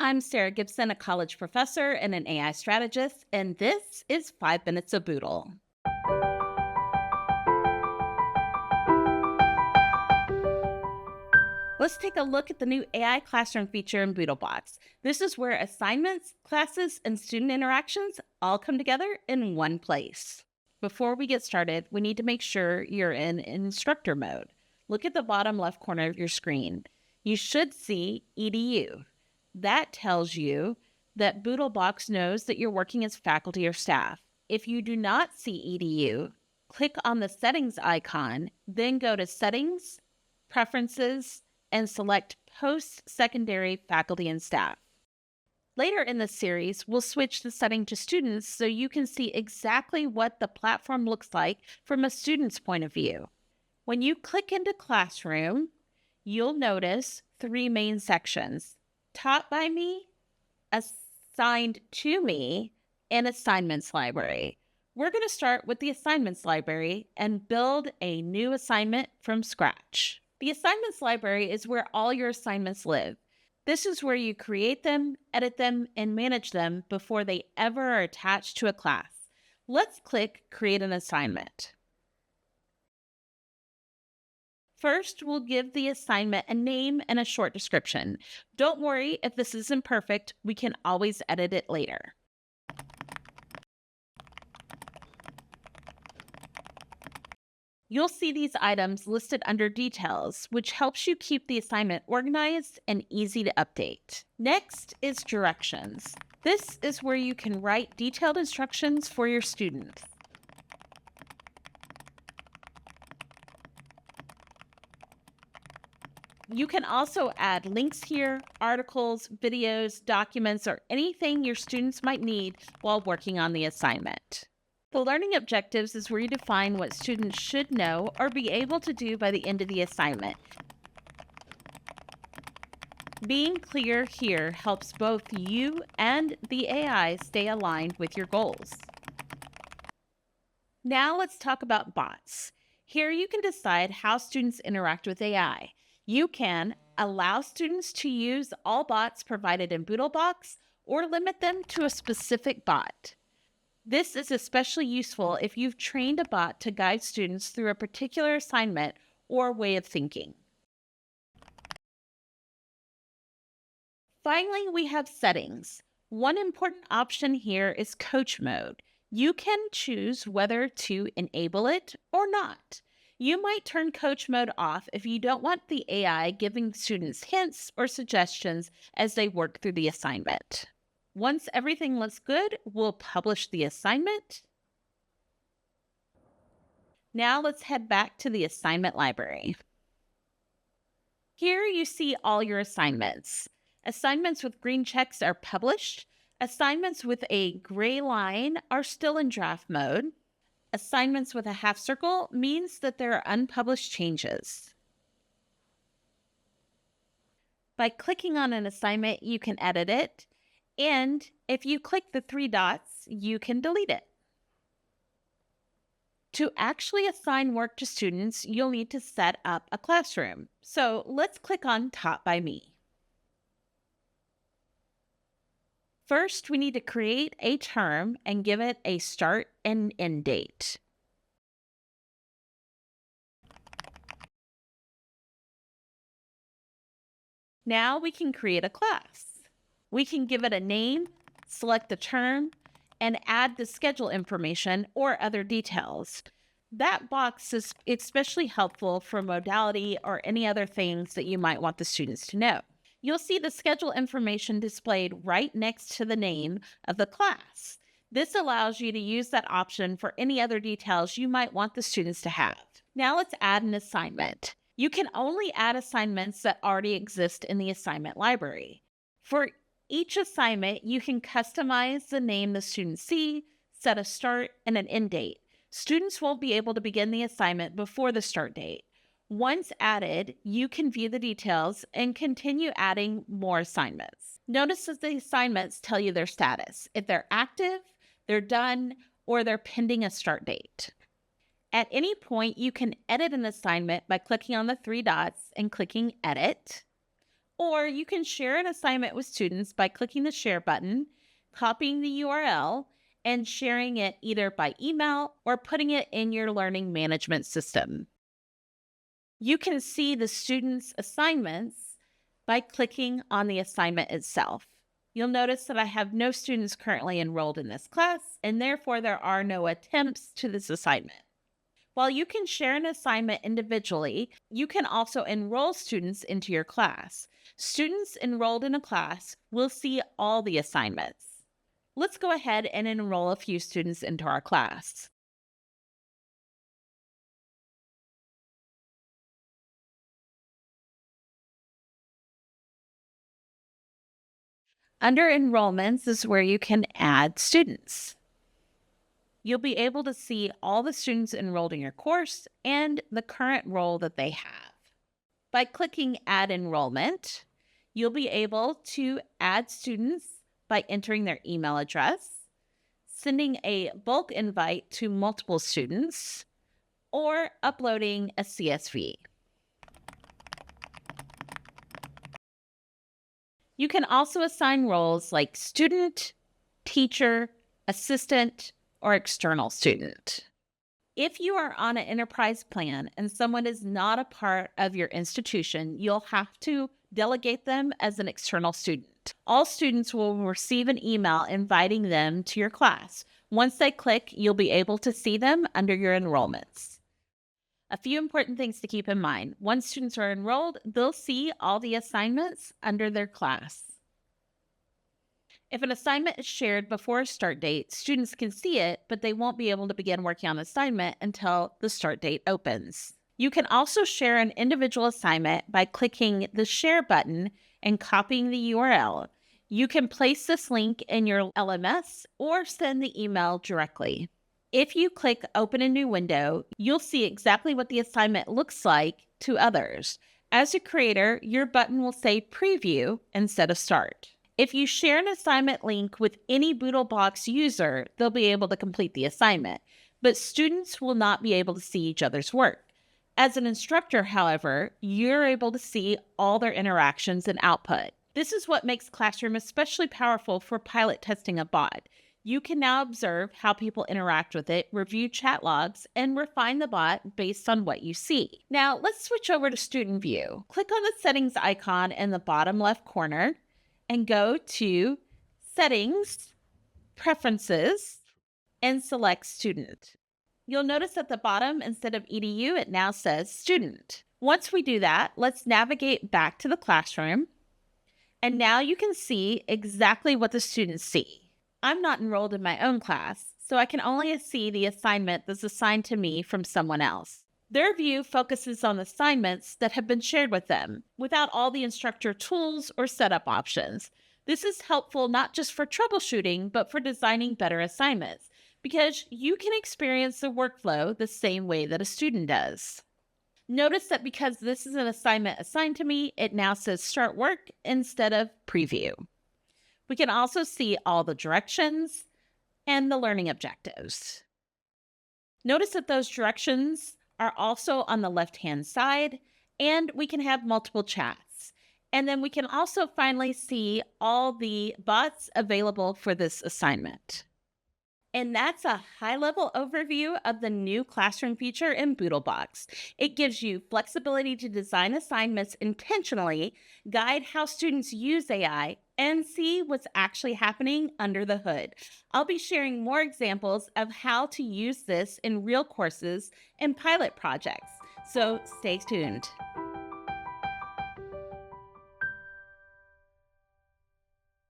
I'm Sarah Gibson, a college professor and an AI strategist, and this is 5 Minutes of Boodle. Let's take a look at the new AI classroom feature in BoodleBox. This is where assignments, classes, and student interactions all come together in one place. Before we get started, we need to make sure you're in Instructor mode. Look at the bottom left corner of your screen. You should see EDU. That tells you that BoodleBox knows that you're working as faculty or staff. If you do not see EDU, click on the settings icon, then go to Settings, Preferences, and select Post-Secondary Faculty and Staff. Later in the series, we'll switch the setting to students so you can see exactly what the platform looks like from a student's point of view. When you click into Classroom, you'll notice 3 main sections: Taught by Me, Assigned to Me, and Assignments Library. We're going to start with the Assignments Library and build a new assignment from scratch. The Assignments Library is where all your assignments live. This is where you create them, edit them, and manage them before they ever are attached to a class. Let's click Create an Assignment. First, we'll give the assignment a name and a short description. Don't worry if this isn't perfect, we can always edit it later. You'll see these items listed under Details, which helps you keep the assignment organized and easy to update. Next is Directions. This is where you can write detailed instructions for your students. You can also add links here, articles, videos, documents, or anything your students might need while working on the assignment. The learning objectives is where you define what students should know or be able to do by the end of the assignment. Being clear here helps both you and the AI stay aligned with your goals. Now let's talk about bots. Here you can decide how students interact with AI. You can allow students to use all bots provided in BoodleBox or limit them to a specific bot. This is especially useful if you've trained a bot to guide students through a particular assignment or way of thinking. Finally, we have settings. One important option here is coach mode. You can choose whether to enable it or not. You might turn coach mode off if you don't want the AI giving students hints or suggestions as they work through the assignment. Once everything looks good, we'll publish the assignment. Now let's head back to the assignment library. Here you see all your assignments. Assignments with green checks are published. Assignments with a gray line are still in draft mode. Assignments with a half circle means that there are unpublished changes. By clicking on an assignment, you can edit it. And if you click the 3 dots, you can delete it. To actually assign work to students, you'll need to set up a classroom. So let's click on Taught by Me. First, we need to create a term and give it a start and end date. Now we can create a class. We can give it a name, select the term, and add the schedule information or other details. That box is especially helpful for modality or any other things that you might want the students to know. You'll see the schedule information displayed right next to the name of the class. This allows you to use that option for any other details you might want the students to have. Now let's add an assignment. You can only add assignments that already exist in the assignment library. For each assignment, you can customize the name the students see, set a start and an end date. Students won't be able to begin the assignment before the start date. Once added, you can view the details and continue adding more assignments. Notice that the assignments tell you their status. If they're active, they're done, or they're pending a start date. At any point, you can edit an assignment by clicking on the 3 dots and clicking Edit. Or you can share an assignment with students by clicking the share button, copying the URL, and sharing it either by email or putting it in your learning management system. You can see the students' assignments by clicking on the assignment itself. You'll notice that I have no students currently enrolled in this class, and therefore there are no attempts to this assignment. While you can share an assignment individually, you can also enroll students into your class. Students enrolled in a class will see all the assignments. Let's go ahead and enroll a few students into our class. Under enrollments is where you can add students. You'll be able to see all the students enrolled in your course and the current role that they have. By clicking Add Enrollment, you'll be able to add students by entering their email address, sending a bulk invite to multiple students, or uploading a CSV. You can also assign roles like student, teacher, assistant, or external student. If you are on an enterprise plan and someone is not a part of your institution, you'll have to delegate them as an external student. All students will receive an email inviting them to your class. Once they click, you'll be able to see them under your enrollments. A few important things to keep in mind. Once students are enrolled, they'll see all the assignments under their class. If an assignment is shared before a start date, students can see it, but they won't be able to begin working on the assignment until the start date opens. You can also share an individual assignment by clicking the share button and copying the URL. You can place this link in your LMS or send the email directly. If you click Open a New Window, you'll see exactly what the assignment looks like to others. As a creator, your button will say Preview instead of Start. If you share an assignment link with any BoodleBox user, they'll be able to complete the assignment, but students will not be able to see each other's work. As an instructor, however, you're able to see all their interactions and output. This is what makes Classroom especially powerful for pilot testing a bot. You can now observe how people interact with it, review chat logs, and refine the bot based on what you see. Now, let's switch over to Student View. Click on the settings icon in the bottom left corner and go to Settings, Preferences, and select Student. You'll notice at the bottom, instead of EDU, it now says Student. Once we do that, let's navigate back to the classroom. And now you can see exactly what the students see. I'm not enrolled in my own class, so I can only see the assignment that's assigned to me from someone else. Their view focuses on assignments that have been shared with them, without all the instructor tools or setup options. This is helpful not just for troubleshooting, but for designing better assignments, because you can experience the workflow the same way that a student does. Notice that because this is an assignment assigned to me, it now says Start Work instead of Preview. We can also see all the directions and the learning objectives. Notice that those directions are also on the left-hand side, and we can have multiple chats. And then we can also finally see all the bots available for this assignment. And that's a high-level overview of the new classroom feature in BoodleBox. It gives you flexibility to design assignments intentionally, guide how students use AI, and see what's actually happening under the hood. I'll be sharing more examples of how to use this in real courses and pilot projects, so stay tuned.